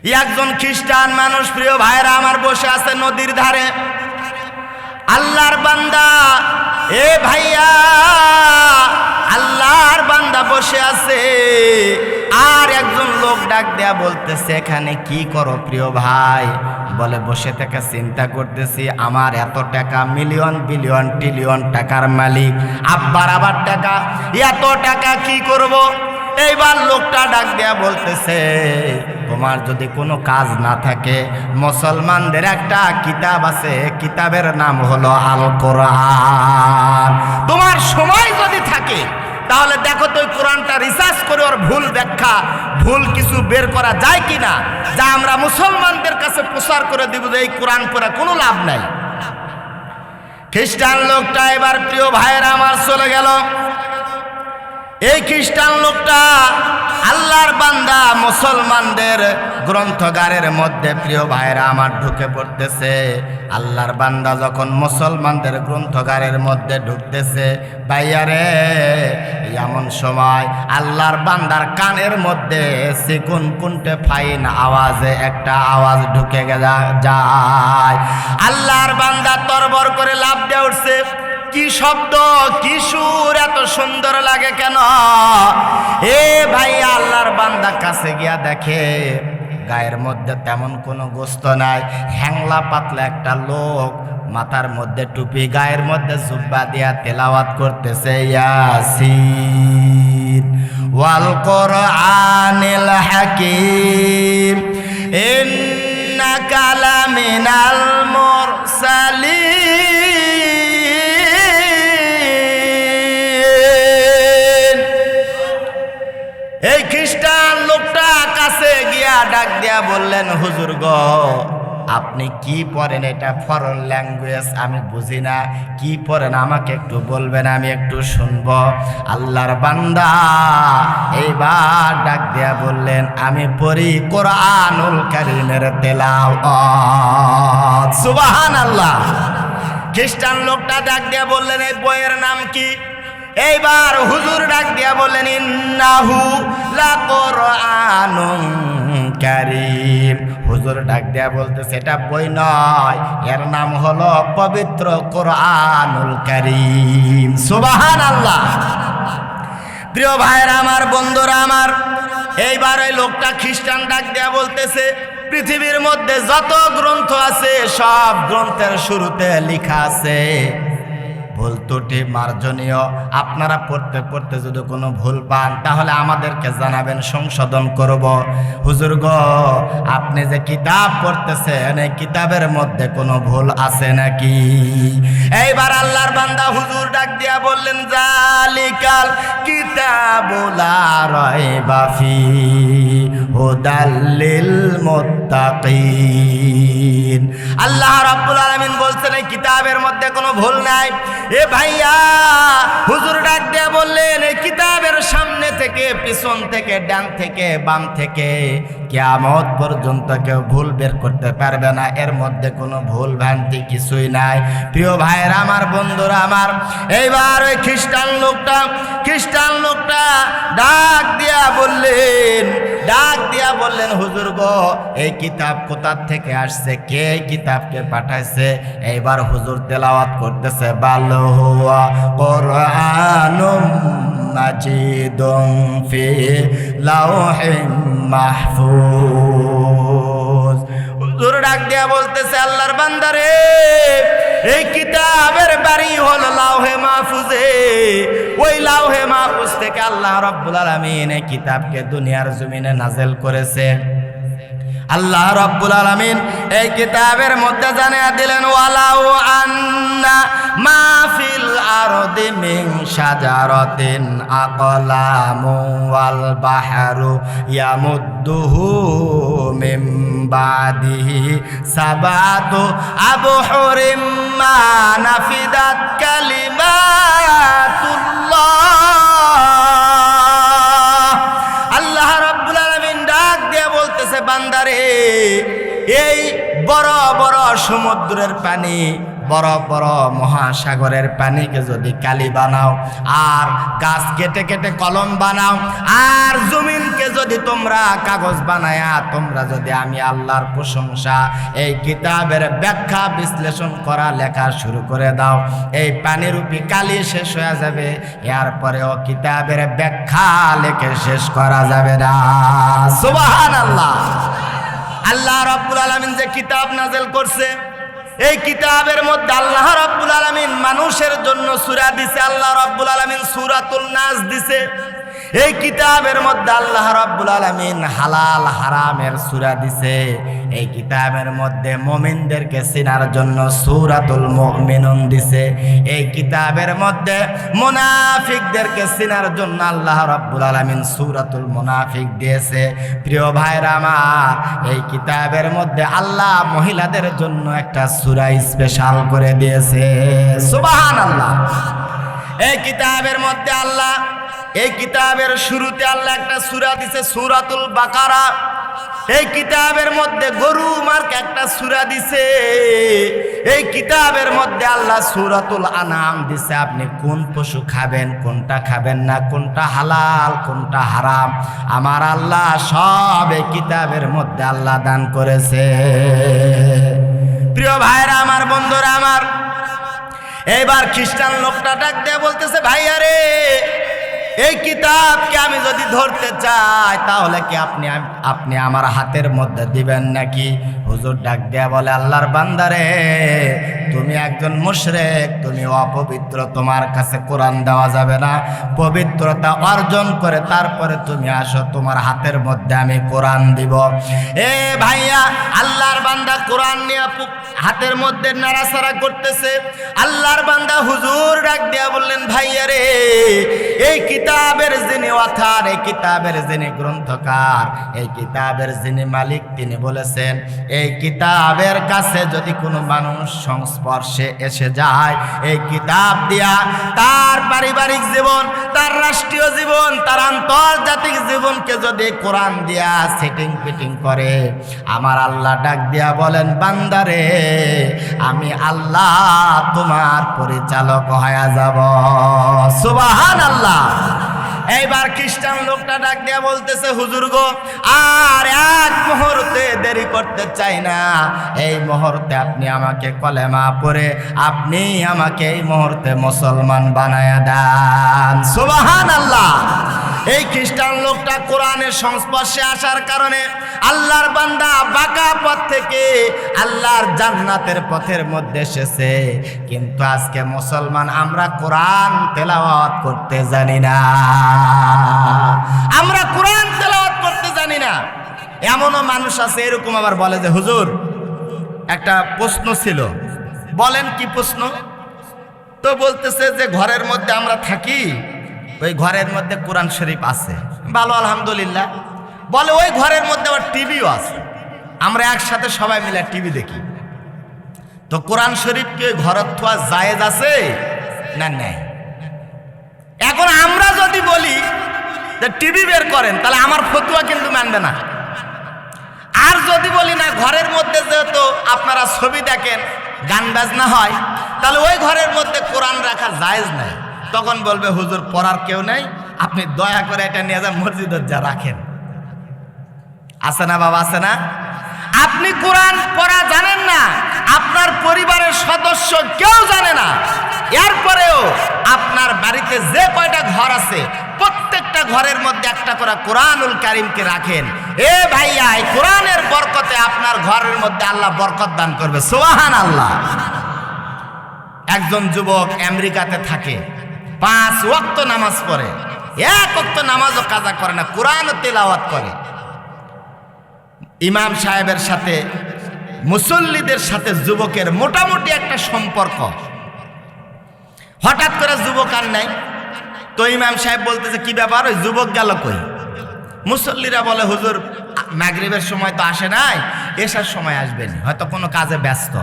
একজন খ্রিস্টান মানুষ প্রিয় ভাইরা আমার বসে আছে নদীর ধারে। আল্লাহর বান্দা, এ ভাইয়া, আল্লাহর বান্দা বসে আছে। আর একজন লোক ডাক দেয়া বলতেছে, এখানে কি করো প্রিয় ভাই? বলে, বসে থেকে চিন্তা করতেছি, আমার এত টাকা, মিলিয়ন বিলিয়ন ট্রিলিয়ন টাকার মালিক, আব্বার আবার টাকা, এত টাকা কি করব? এইবার লোকটা ডাক দেয়া বলতেছে, তোমার যদি কোনো কাজ না থাকে, মুসলমানদের একটা কিতাব আছে, কিতাবের নাম হলো আল কোরআন। তোমার সময় যদি থাকে তাহলে দেখো তো কোরআনটা রিসার্চ করে ওর ভুল ব্যাখ্যা, ভুল কিছু বের করা যায় কিনা, যা আমরা মুসলমানদের কাছে প্রচার করে দিব যে এই কোরআন পড়ে কোনো লাভ নাই। খ্রিস্টান লোকটা এবার প্রিয় ভাইয়েরা আমার চলে গেল। এই খ্রিস্টান লোকটা আল্লাহর বান্দা মুসলমানদের গ্রন্থগারের মধ্যে প্রিয় ভাইরা আমার ঢুকে পড়তেছে। আল্লাহর বান্দা যখন মুসলমানদের গ্রন্থগারের মধ্যে ঢুকতেছে, ভাইয়ারে এমন সময় আল্লাহর বান্দার কানের মধ্যে সিকুন কুন্টে ফাইন আওয়াজে একটা আওয়াজ ঢুকে যায়। আল্লাহর বান্দা তরবর করে লাফ দিয়ে উঠছে। কি শব্দ, কি সুর, এত সুন্দর লাগে কেন? এ ভাই, আল্লাহর বান্দা কাছে গিয়া দেখে গায়ের মধ্যে তেমন কোনো গোস্ত নাই, হ্যাংলা পাতলা একটা লোক, মাথার মধ্যে টুপি, গায়ের মধ্যে জুব্বা দিয়া তেলাওয়াত করতেছে, ইয়াসিন ওয়াল কোরআনিল হাকিম ইন্নাকা লামিনাল মুরসালিন। এই খ্রিস্টান লোকটা কাছে গিয়া ডাক দিয়া বললেন, হুজুর গো, আপনি কি পড়েন? এটা ফরেন ল্যাঙ্গুয়েজ, আমি বুঝি না, কি পড়েন আমাকে একটু বলবেন, আমি একটু শুনব। আল্লাহর বান্দা এইবার ডাক দিয়া বললেন, আমি পড়ি কোরআনুল কারীমের তেলাওয়াত। সুবহানাল্লাহ। খ্রিস্টান লোকটা ডাক দিয়া বললেন, এই বইয়ের নাম কি? এইবার হুজুর ডাক দিয়া বললেন, ইন্নাহু লাকুরআনুন কারীম। হুজুর ডাক দিয়া বলতেছে, এটা বই নয়, এর নাম হলো পবিত্র কোরআনুল কারীম। সুবহানাল্লাহ। প্রিয় ভাইরা আমার, বন্ধুরা আমার, এইবার ওই লোকটা খ্রিস্টান ডাক দিয়া বলতেছে, পৃথিবীর মধ্যে যত গ্রন্থ আছে সব গ্রন্থের শুরুতে লেখা আছে ভুল ত্রুটি মার্জনীয়। আপনারা পড়তে পড়তে যদি কোনো ভুল পান তাহলে আমাদেরকে জানাবেন, সংশোধন করব। হুজুর গো, আপনি যে কিতাব পড়তেছেন এই কিতাবের মধ্যে কোনো ভুল আছে নাকি? এইবার আল্লাহর বান্দা হুজুর ডাক দিয়া বললেন, জালিকাল কিতাবু লা রাইবা ফিহি হুদাল লিল মুত্তাকিন। আল্লাহ রাব্বুল আলামিন বলছেন এই কিতাবের মধ্যে কোনো ভুল নাই। এ ভাইয়া, হুজুর ডাক দিয়ে বললেন, এই কিতাবের সামনে থেকে, পিছন থেকে, ডান থেকে, বাম থেকে কিয়ামত পর্যন্ত কেউ ভুল বের করতে পারবে না, এর মধ্যে কোনো ভুল ভ্রান্তি কিছুই নাই। প্রিয় ভাইয়েরা আমার, বন্ধুরা আমার, এইবার ওই খ্রিস্টান লোকটা ডাক দিয়া বললেন, হুজুর গো, এই কিতাব কোথা থেকে আসছে, কে এই কিতাবকে পাঠাইছে? এইবার হুজুর তেলাওয়াত করতেছে, বাল হুয়া কোরআনুম মাজিদুন ফি লাওহিম মাহফুজ। হুজুর ডাক দিয়া বলতেছে, আল্লাহর বান্দারে, এই কিতাবের বাড়ি হলো লাওহে মাহফুজে। ওই লাওহে মাহফুজ থেকে আল্লাহ রাব্বুল আলামিন এই কিতাবকে দুনিয়ার জমিনে নাযিল করেছে। আল্লাহ রাব্বুল আলামিন এই কিতাবের মধ্যে জানিয়ে দিলেন, ওয়ালাউ আন্না মা ফিল আরদি মিন শাজারাতিন আকলামু ওয়াল বাহরু ইয়ামুদ্দুহু মিন বাদিহি সাবাতু আবহুরিম মা নাফিদাত কালিমাতুল্লাহ। আল্লাহ রাব্বুল আলামিন ডাক দিয়ে বলতেছে, বান্দারে, এই বড় বড় সমুদ্রের পানি বড় বড় মহাসাগরের পানিকে যদি কালি বানাও, আর গাছ কেটে কেটে কলম বানাও, আর জমিনকে যদি তোমরা কাগজ বানায়া তোমরা যদি আমি আল্লাহর প্রশংসা এই কিতাবের ব্যাখ্যা বিশ্লেষণ করা লেখা শুরু করে দাও, এই পানিরূপী কালি শেষ হয়ে যাবে, এরপরেও কিতাবের ব্যাখ্যা লেখে শেষ করা যাবে না। সুবহানাল্লাহ। আল্লাহ রাব্বুল আলামিন যে কিতাব নাযিল করছে, এই কিতাবের মধ্যে আল্লাহ রাব্বুল আলামিন মানুষের জন্য সূরা দিছে। আল্লাহ রাব্বুল আলামিন সূরাতুল নাস দিছে। এই কিতাবের মধ্যে আল্লাহ রাব্বুল আলামিন হালাল হারামের সূরা দিছে। এই কিতাবের মধ্যে মুমিনদেরকে চেনার জন্য সূরাতুল মুমিনুন দিছে। এই কিতাবের মধ্যে মুনাফিকদেরকে চেনার জন্য আল্লাহ রাব্বুল আলামিন সূরাতুল মুনাফিক দিয়েছে। প্রিয় ভাইরা আমার, এই কিতাবের মধ্যে আল্লাহ মহিলাদের জন্য একটা সূরা স্পেশাল করে দিয়েছে। সুবহানাল্লাহ। এই কিতাবের মধ্যে আল্লাহ, এই কিতাবের শুরুতে আল্লাহ একটা সূরা দিছে, সূরাতুল বাকারা। এই কিতাবের মধ্যে গরু মার্ক একটা সূরা দিছে। এই কিতাবের মধ্যে আল্লাহ সূরাতুল আনাম দিছে। আপনি কোন পশু খাবেন, কোনটা খাবেন না, কোনটা হালাল, কোনটা হারাম, আমার আল্লাহ সব এই কিতাবের মধ্যে আল্লাহ দান করেছে। প্রিয় ভাইরা আমার, বন্ধুরা আমার, এইবার খ্রিস্টান লোকটা ডাক দিয়ে বলতেছে, ভাইয়া রে, এই কিতাবকে আমি যদি ধরতে চাই তাহলে কি আপনি আমার হাতের মধ্যে দিবেন নাকি? হুজুর ডাক দেয়া বলে, আল্লাহর বান্দারে, তুমি একজন মুশরিক, তুমি অপবিত্র, তোমার কাছে কোরআন দেওয়া যাবে না। পবিত্রতা অর্জন করে তারপরে তুমি আসো, তোমার হাতের মধ্যে আমি কোরআন দিব। এ ভাইয়া, আল্লাহর বান্দা কোরআন নিয়ে হাতের মধ্যে নাড়াচাড়া করতেছে। আল্লাহর বান্দা হুজুর ডাক দেয়া বললেন, ভাইয়া রে, এই কিতাবের যিনি অথার, এই কিতাবের যিনি গ্রন্থকার, এই কিতাবের যিনি মালিক, তিনি বলেছেন এই কিতাবের কাছে যদি কোনো মানুষ সংস্পর্শে এসে যায়, এই কিতাব দিয়া তার পারিবারিক জীবন, তার রাষ্ট্রীয় জীবন, তার আন্তর্জাতিক জীবনকে যদি কোরআন দিয়া সেটিং ফিটিং করে, আমার আল্লাহ ডাক দিয়া বলেন, বান্দারে, আমি আল্লাহ তোমার পরিচালক হয়ে যাব। সুবহানাল্লাহ। এইবার খ্রিস্টান লোকটা ডাক দিয়া বলতেছে, হুজুর গো, আর এক মুহূর্তে দেরি করতে চাই না। এই মুহূর্তে আপনি আমাকে কলেমা পড়ে আপনি আমাকে এই মুহূর্তে মুসলমান বানায়া দেন। সুবহানাল্লাহ। এই খ্রিস্টান লোকটা কোরআনের সংস্পর্শে আসার কারণে আল্লাহর বান্দা বাঁকা পথ থেকে আল্লাহর জান্নাতের পথের মধ্যে এসেছে। কিন্তু আজকে মুসলমান আমরা কোরআন তেলাওয়াত করতে জানি না, আমরা কোরআন তেলাওয়াত করতে জানি না। এমনও মানুষ আছে এরকম, আবার বলে যে হুজুর একটা প্রশ্ন ছিল। বলেন কি প্রশ্ন? তো বলতেছে যে ঘরের মধ্যে আমরা থাকি, ওই ঘরের মধ্যে কোরআন শরীফ আছে, ভালো আলহামদুলিল্লাহ। বলে ওই ঘরের মধ্যে আবার টিভিও আছে, আমরা একসাথে সবাই মিলে টিভি দেখি। তো কোরআন শরীফ কি ওই ঘরের থোয়া জায়েজ আছে না নেই? এখন আমরা যদি বলি যে টিভি বের করেন, তাহলে আমার ফতুয়া কিন্তু মানবে না। আর যদি বলি না, ঘরের মধ্যে যেহেতু আপনারা ছবি দেখেন, গান বাজনা হয়, তাহলে ওই ঘরের মধ্যে কোরআন রাখা জায়েজ নাই, তখন বলবে হুজুর পড়ার কেউ নেই, আপনি দয়া করে এটা নিয়ে যান মসজিদে যা রাখেন। আছে না বাবা, আছে না? আপনি কোরআন পড়া জানেন না, আপনার পরিবারের সদস্য কেউ জানে না, এরপরেও আপনার বাড়িতে যে কয়টা ঘর আছে প্রত্যেকটা ঘরের মধ্যে একটা করে কোরআনুল কারীমকে রাখেন। এ ভাইয়া, এই কোরআনের বরকতে আপনার ঘরের মধ্যে আল্লাহ বরকত দান করবে। সুবহানাল্লাহ। একজন যুবক আমেরিকাতে থাকে, 5 ওয়াক্ত নামাজ পড়ে, 1 ওয়াক্ত নামাজও কাজা করে না, কোরআন তেলাওয়াত করে। ইমাম সাহেবের সাথে, মুসল্লিদের সাথে যুবকের মোটামুটি একটা সম্পর্ক। হঠাৎ করে যুবক আর নাই, তো ইমাম সাহেব বলতেছে কি ব্যাপার, ওই যুবক গেল কই? মুসল্লিরা বলে হুজুর মাগরিবের সময় তো আসে নাই, এশার সময় আসবেন, হয়তো কোনো কাজে ব্যস্ত,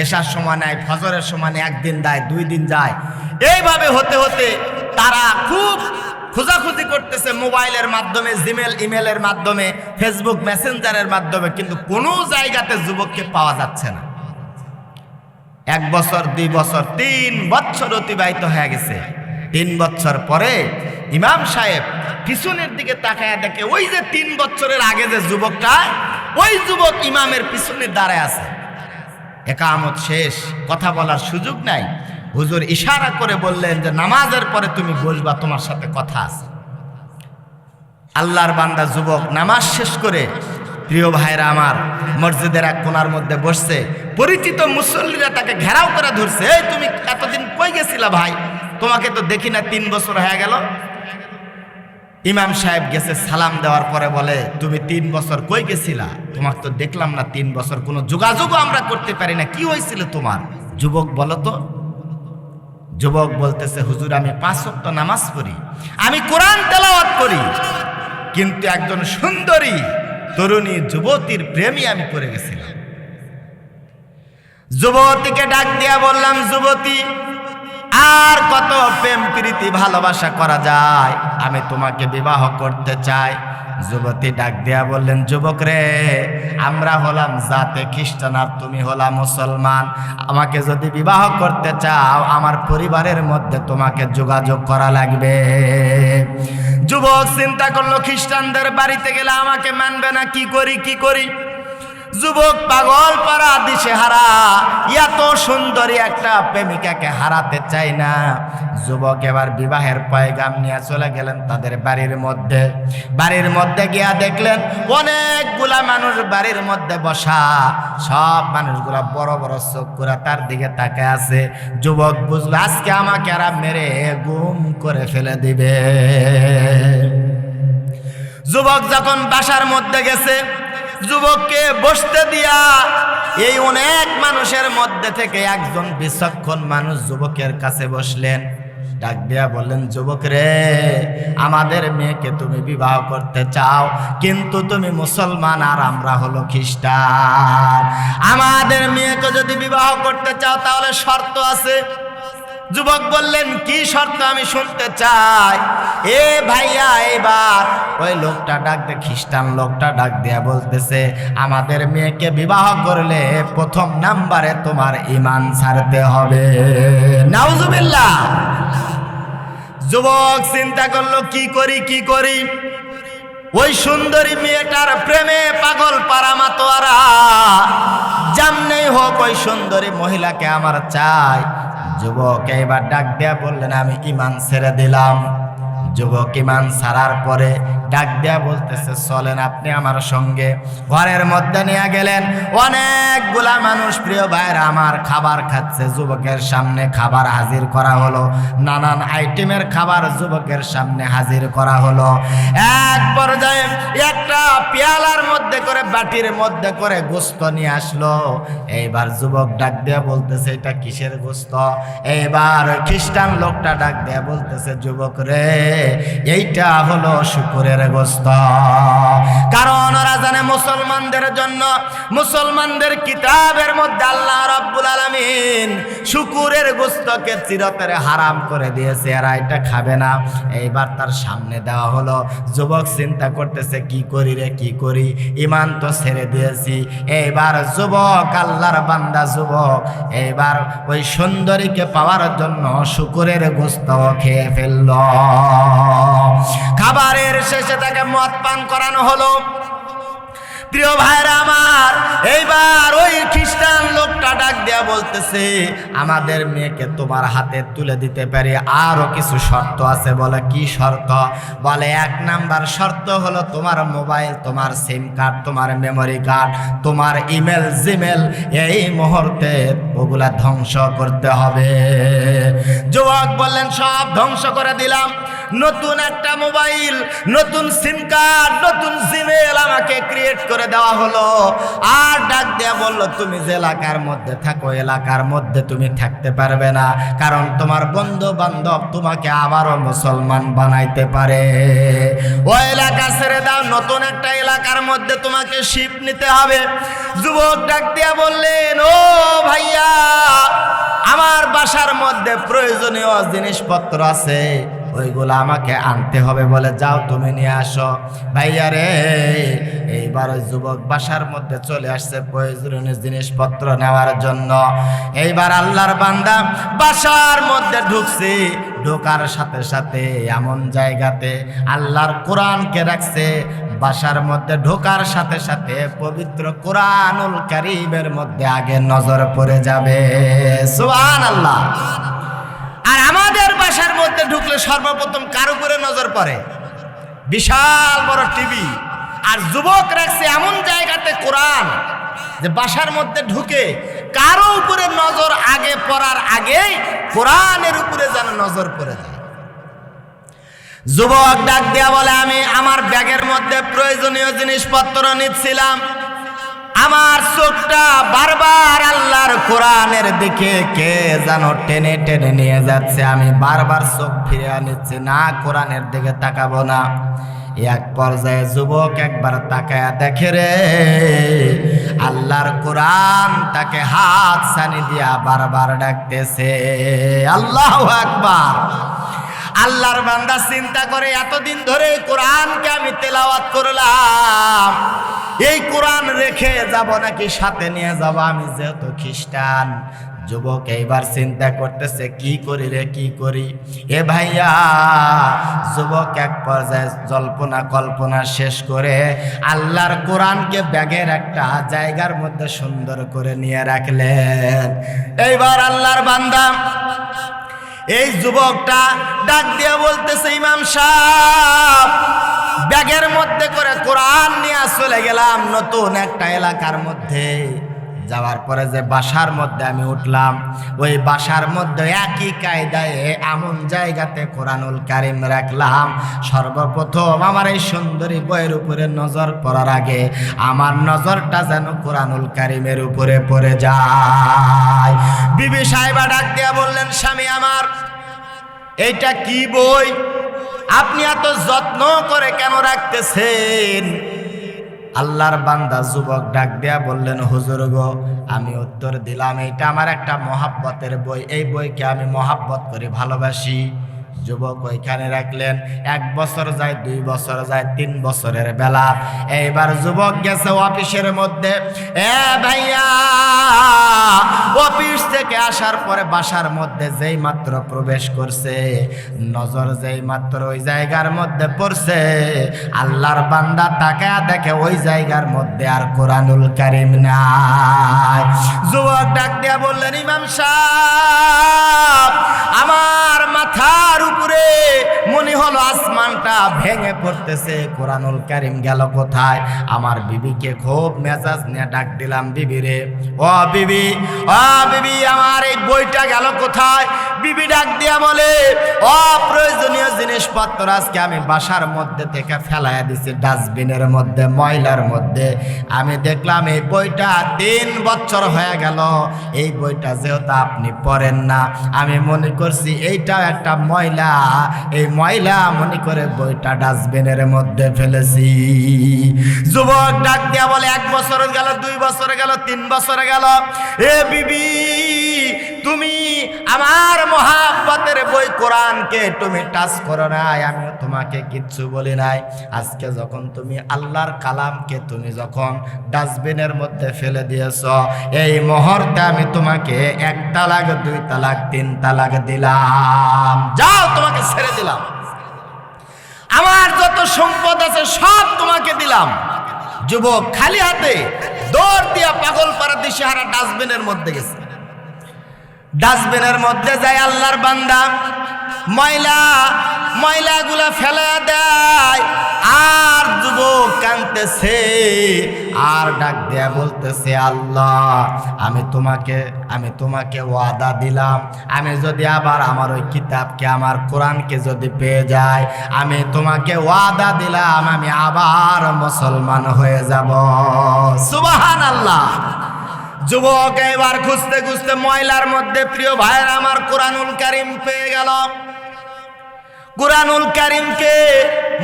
এশার সময় নাই, ফজরের সময় নেই, 1 দিন যায় 2 দিন যায়। এইভাবে হতে হতে তারা খুব খোঁজাখুঁজি করতেছে মোবাইলের মাধ্যমে, জিমেল ইমেলের মাধ্যমে, ফেসবুক মেসেঞ্জারের মাধ্যমে, কিন্তু কোনো জায়গাতে যুবককে পাওয়া যাচ্ছে না। 1 বছর 2 বছর 3 বছর অতিবাহিত হয়ে গেছে। 3 বছর পরে ইমাম সাহেব পিছনের দিকে তাকায় দেখে ওই যে 3 বছরের আগে যে যুবকটা, ওই যুবক ইমামের পিছনে দাঁড়ায় আছে। একামত শেষ, কথা বলার সুযোগ নাই। হুজুর ইশারা করে বললেন যে নামাজের পরে তুমি বসবা, তোমার সাথে কথা আছে। আল্লাহর বান্দা যুবক নামাজ শেষ করে, প্রিয় ভাইরা আমার, মসজিদের এক কোণার মধ্যে বসছে। পরিচিত মুসল্লিরা তাকে ঘেরাও করে ধরছে, এই তুমি এতদিন কই গেছিলা ভাই, তোমাকে তো দেখি না, 3 বছর হয়ে গেল। ইমাম সাহেব গেছে, সালাম দেওয়ার পরে বলে, তুমি 3 বছর কই গেছিলা, তোমার তো দেখলাম না 3 বছর, কোনো যোগাযোগও আমরা করতে পারি না, কি হয়েছিল তোমার? যুবক বলো তো। যুবক বলতেছে, হুজুর আমি 5 ওয়াক্ত নামাজ পড়ি, আমি কোরআন তেলাওয়াত করি, কিন্তু একজন সুন্দরী তরুণী যুবতীর প্রেমী আমি পড়ে গেছিলাম। যুবতীকে ডাক দিয়া বললাম, যুবতী আর কত প্রেম প্রীতি ভালোবাসা করা যায়, আমি তোমাকে বিবাহ করতে চাই। যুবতী ডাক দিয়া বললেন, যুবক রে, আমরা হলাম জাতে খ্রিস্টান আর তুমি হলা মুসলমান, আমাকে যদি বিবাহ করতে চাও আমার পরিবারের মধ্যে তোমাকে যোগাযোগ করা লাগবে। যুবক চিন্তা করলো, খ্রিস্টানদের বাড়িতে গেলে আমাকে মানবে না, কি করি কি করি। যুবক পাগল পারা দিশেহারা, এত সুন্দরী একটা প্রেমিকাকে হারাতে চাই না। যুবক এবার বিবাহের পয়গাম নিয়ে চলে গেলেন তাদের বাড়ির মধ্যে গিয়া দেখলেন অনেকগুলা মানুষ বাড়ির মধ্যে বসা, সব মানুষগুলা বড় বড় চোখ করে তার দিকে তাকায় আছে। যুবক বুঝলো আজকে আমাকে আর মেরে গুম করে ফেলে দিবে। যুবক যখন বাসার মধ্যে গেছে, যুবককে বসতে দিয়া এই অনেক মানুষের মধ্যে থেকে একজন বিচক্ষণ মানুষ যুবকের কাছে বসলেন। ডাক দিয়া বললেন, যুবক রে, আমাদের মেয়েকে তুমি বিবাহ করতে চাও, কিন্তু তুমি মুসলমান আর আমরা হলো খ্রিস্টান। আমাদের মেয়েকে যদি বিবাহ করতে চাও তাহলে শর্ত আছে। যুবক বললেন, কি শর্ত আমি শুনতে চাই। এ ভাইয়া, এবার ওই লোকটা ডাক দে, খ্রিস্টান লোকটা ডাক দিয়া বলতেছে, আমাদের মেয়েকে বিবাহ করলে 1 নাম্বারে তোমার ঈমান ছাড়তে হবে। নাউজুবিল্লাহ। যুবক চিন্তা করলো, কি করি। ওই সুন্দরী মেয়েটার প্রেমে পাগল পারা মাতোয়ারা, যেমনি হোক ওই সুন্দরী মহিলাকে আমার চাই। যুবক এবার ডাক দিয়া বললেন, আমি ঈমান ছেড়ে দিলাম। যুবক ঈমান ছাড়ার পরে ডাক দিয়া বলতেছে, চলেন আপনি আমার সঙ্গে। ঘরের মধ্যে নিয়ে গেলেন। অনেকগুলা মানুষ, প্রিয় ভাইরা আমার, খাবার খাচ্ছে। যুবকের সামনে খাবার হাজির করা হলো, নানান আইটেমের খাবার যুবকের সামনে হাজির করা হলো। এক পর্যায়ে একটা পেয়ালার মধ্যে করে, বাটির মধ্যে করে গোস্ত নিয়ে আসলো। এইবার যুবক ডাক দিয়া বলতেছে, এটা কিসের গোস্ত? এইবার খ্রিস্টান লোকটা ডাক দিয়া বলতেছে, যুবক রে, এইটা হলো শুকরের গোস্ত। কারণ ওরা জানে মুসলমানদের জন্য, মুসলমানদের কিতাবের মধ্যে আল্লাহ রাব্বুল আলামিন শুকরের গোস্তকে চিরতরে হারাম করে দিয়েছে, এরা এটা খাবে না। এইবার তার সামনে দেওয়া হলো। যুবক চিন্তা করতেছে, কি করি রে, কি করি, ঈমান তো ছেড়ে দিয়েছি। এইবার যুবক, আল্লাহর বান্দা যুবক, এইবার ওই সুন্দরীকে পাওয়ার জন্য শুকরের গোস্ত খেয়ে ফেলল। খাবারের শেষে তাকে মদ পান করানো হলো। প্রিয় ভাইরা আমার, এইবার ওই খ্রিস্টান লোকটা ডাক দেয়া বলতেছে, আমাদের মেয়েকে তোমার হাতে তুলে দিতে পারি, আরো কিছু শর্ত আছে। বলে, কি শর্ত? বলে, 1 নাম্বার শর্ত হলো তোমার মোবাইল, তোমার সিম কার্ড, তোমার মেমোরি কার্ড, তোমার ইমেল জিমেল এই মুহূর্তে ওগুলা ধ্বংস করতে হবে। যুবক বললেন, সব ধ্বংস করে দিলাম। নতুন একটা মোবাইল, নতুন সিম কার্ড, নতুন জিমেল আমাকে ক্রিয়েট করে দেওয়া হলো। আর ডাক দেয়া বলল, তুমি যে এলাকার মধ্যে থাকো, এলাকার মধ্যে তুমি থাকতে পারবে না, কারণ তোমার বন্ধু বান্ধব তোমাকে আবারও মুসলমান বানাইতে পারে। ওই এলাকা ছেড়ে দাও, নতুন একটা এলাকার মধ্যে তোমাকে শিফট নিতে হবে। যুবক ডাক দেয়া বললেন, ও ভাইয়া, আমার বাসার মধ্যে প্রয়োজনীয় জিনিসপত্র আছে, ওইগুলো আমাকে আনতে হবে বলে, যাও তুমি নিয়ে আসো। ভাইয়া রে, এইবার ওই যুবক বাসার মধ্যে চলে আসছে প্রয়োজনীয় জিনিসপত্র নেওয়ার জন্য। এইবার আল্লাহর বান্দা বাসার মধ্যে ঢুকছে, ঢোকার সাথে সাথে এমন জায়গাতে আল্লাহর কোরআনকে রাখছে, বাসার মধ্যে ঢোকার সাথে সাথে পবিত্র কোরআনুল কারীমের মধ্যে আগে নজর পড়ে যাবে। সুবহানাল্লাহ। আর আমাদের বাসার মধ্যে ঢুকলে সর্বপ্রথম কার উপরে নজর পড়ে? বিশাল বড় টিভি। আর যুবক রাখছে এমন জায়গাতে কোরআন যে বাসার মধ্যে ঢুকে কারো উপরে নজর আগে পড়ার আগেই কোরআনের উপরে যেন নজর পড়ে যায়। যুবক ডাক দিয়া বলে, আমি আমার ব্যাগের মধ্যে প্রয়োজনীয় জিনিসপত্র নিচ্ছিলাম, আমার চোখটা বারবার আল্লাহর কোরআনের দিকে কে যেন টেনে টেনে নিয়ে যাচ্ছে। আমি বারবার চোখ ফিরে নিচ্ছি, না কোরআনের দিকে তাকাবো না। এক পর্যায়ে যুবক একবার তাকায়া দেখে রে, আল্লাহর কোরআন তাকে হাত ছানি দিয়া বারবার ডাকতেছে। আল্লাহু আকবার। আল্লাহর বান্দা চিন্তা করে, এতদিন ধরে কোরআনকে আমি তেলাওয়াত করলাম, এই কোরআন রেখে যাব নাকি সাথে নিয়ে যাব? আমি যেহেতু খ্রিস্টান। যুবক এইবার চিন্তা করতেছে, কি করি রে, কি করি? এ ভাইয়া, যুবক এক পর্যায়ে জল্পনা কল্পনা শেষ করে আল্লাহর কোরআনকে ব্যাগের একটা জায়গার মধ্যে সুন্দর করে নিয়ে রাখলেন। এইবার আল্লাহর বান্দা এই যুবকটা ডাক দিয়ে বলতেছে, ইমাম সাহেব, ব্যাগের মধ্যে করে কোরআন নিয়ে চলে গেলাম নতুন একটা এলাকার মধ্যে। যাওয়ার পরে যে বাসার মধ্যে আমি উঠলাম, ওই বাসার মধ্যে একই কায়দায় এমন জায়গাতে কোরআনুল কারীম রাখলাম। সর্বপ্রথম আমার এই সুন্দরী বইয়ের উপরে নজর পড়ার আগে আমার নজরটা যেন কোরআনুল কারীমের উপরে পড়ে যায়। বিবি সাহেবা ডাক দিয়া বললেন, স্বামী আমার, এইটা কি বই? আপনি এত যত্ন করে কেন রাখতেছেন? আল্লাহর বান্দা যুবক ডাক দেয়া বললেন, হুজুর গো, আমি উত্তর দিলাম, এটা আমার একটা মহাব্বতের বই, এই বইকে আমি মহাব্বত করি, ভালোবাসি। যুবক ওইখানে রাখলেন। 1 বছর যায়, 2 বছর যায়, 3 বছরের বেলা। এইবার যুবক গেছে অফিসের মধ্যে। ভাইয়া, অফিস থেকে আসার পরে বাসার মধ্যে যেই মাত্র প্রবেশ করছে, নজর যেই মাত্র ওই জায়গার মধ্যে পড়ছে, আল্লাহর বান্দা তাকায়া দেখে ওই জায়গার মধ্যে আর কোরআনুল কারীম নাই। যুবক ডাক দিয়া বললেন, ইমাম সাহেব, আমার মাথার উপরে মনে হলো আসমানটা ভেঙে পড়তেছে, কোরআনুল কারীম গেল কোথায়? আমার বিবিকে খুব মেজাজ নিয়ে ডাক দিলাম, বিবি রে, ও বিবি, ও বিবি, আমার এই বইটা গেল কোথায়? বিবি ডাক দিয়া বলে, অপ্রয়োজনীয় জিনিসপত্র আজকে আমি বাসার মধ্যে থেকে ফেলাইয়া দিছি ডাস্টবিনের মধ্যে, ময়লার মধ্যে। আমি দেখলাম এই বইটা 3 বছর হয়ে গেল, এই বইটা যেহেতু আপনি পড়েন না, আমি মনে করছি এইটাও একটা ময়লা, এই ময়লা মনে করে বইটা ডাস্টবিনের মধ্যে ফেলেছি। যুবক ডাক দিয়া বলে, 1 বছর গেল, 2 বছর গেল, 3 বছর গেল, এ বিবি, তুমি আমার মহাব্বতের বই কোরআনকে তুমি টাচ করো নাই, আমিও তোমাকে কিচ্ছু বলি নাই। আজকে যখন তুমি আল্লাহর কালামকে তুমি যখন ডাস্টবিনের মধ্যে ফেলে দিয়েছ, এই মুহূর্তে আমি তোমাকে 1 তালাক, 2 তালাক, 3 তালাক দিলাম। যাও, তোমাকে ছেড়ে দিলাম, আমার যত সম্পদ আছে সব তোমাকে দিলাম। যুবক খালি হাতে দৌড় দিয়া পাগলপাড়া দিশেহারা ডাস্টবিনের মধ্যে গেছে। ডাস্টবিনের মধ্যে যায় আল্লাহর বান্দা ময়লাগুলা ফেলা দেয়, আর যুবক কাঁদতেছে আর ডাক দেয়া বলতেছে, আল্লাহ, আমি তোমাকে ওয়াদা দিলাম, আমি যদি আবার আমার ওই কিতাবকে, আমার কোরআনকে যদি পেয়ে যাই, আমি তোমাকে ওয়াদা দিলাম আমি আবার মুসলমান হয়ে যাব। সুবহানাল্লাহ। যুবক এবার খুঁজতে খুঁজতে ময়লার মধ্যে, প্রিয় ভাইয়েরা আমার, কোরআনুল কারীম পেয়ে গেল। কোরআনুল কারীমকে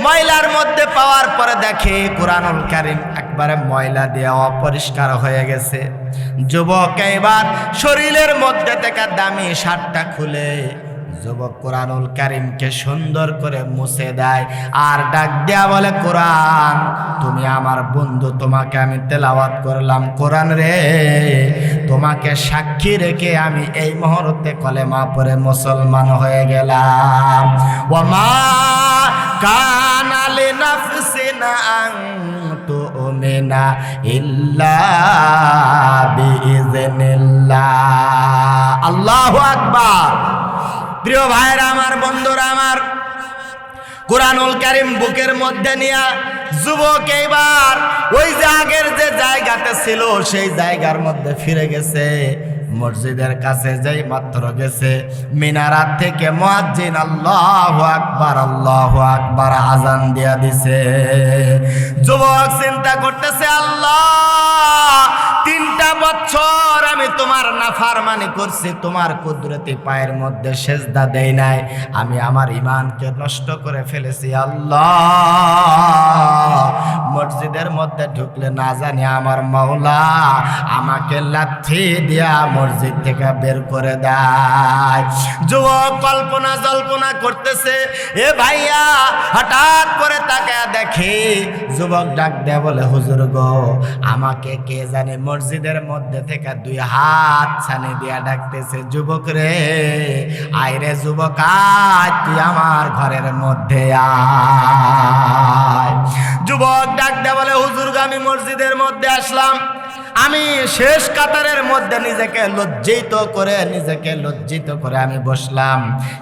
ময়লার মধ্যে পাওয়ার পরে দেখে কোরআনুল কারীম একবারে ময়লা দিয়ে অপরিষ্কার হয়ে গেছে। যুবক এবার শরীরের মধ্যে থেকে দামি শার্টটা খুলে যুবক কোরআনুল কারীমকে সুন্দর করে মুছে দেয় আর ডাক দেয়া বলে, কোরআন তুমি আমার বন্ধু, তোমাকে আমি তেলাওয়াত করলাম, কোরআন রে তোমাকে সাক্ষী রেখে আমি এই মুহূর্তে কলেমা পড়ে মুসলমান হয়ে গেলাম। ওয়ামা কানা লিনাফসিনা আন তুমিনা ইল্লা বিইজনিল্লাহ। আল্লাহু আকবার। প্রিয় ভাইরা আমার, বন্ধুরা আমার, কোরআনুল কারীম বুকের মধ্যে নিয়া যুবক এইবার ওই যে আগের যে জায়গাতে ছিল সেই জায়গার মধ্যে ফিরে গেছে। মসজিদের কাছে যেই মাত্র গেছে, মিনারাত থেকে মুয়াজ্জিন আল্লাহু আকবার আল্লাহু আকবার আজান দিয়া দিছে। যুবক চিন্তা করতেছে, আল্লাহ 3টা বছর আমি তোমার নাফরমানি করছি, তোমার কুদরতি পায়ের মধ্যে সেজদা দেই নাই, আমি আমার ঈমানকে নষ্ট করে ফেলেছি। আল্লাহ মসজিদের মধ্যে ঢুকলে না জানি আমার মাওলা আমাকে লাথি দিয়া মসজিদ থেকে বের করে দেয়। যুবক কল্পনা জল্পনা করতেছে। এ ভাইয়া হঠাৎ করে তাকায় দেখে যুবক ডাক দেয়া বলে, হুজুর গো আমাকে কে জানে মসজিদের মধ্যে থেকে 2 হাত ছানি দিয়া ডাকতেছে, যুবক রে আয় রে যুবক আয়, তুই আমার ঘরের মধ্যে আয়। যুবক ডাক দেয়া বলে, হুজুর গো আমি মসজিদের মধ্যে আসলাম, আমি শেষ কাতারের মধ্যে নিজেকে লজ্জিত করে আমি বসলাম।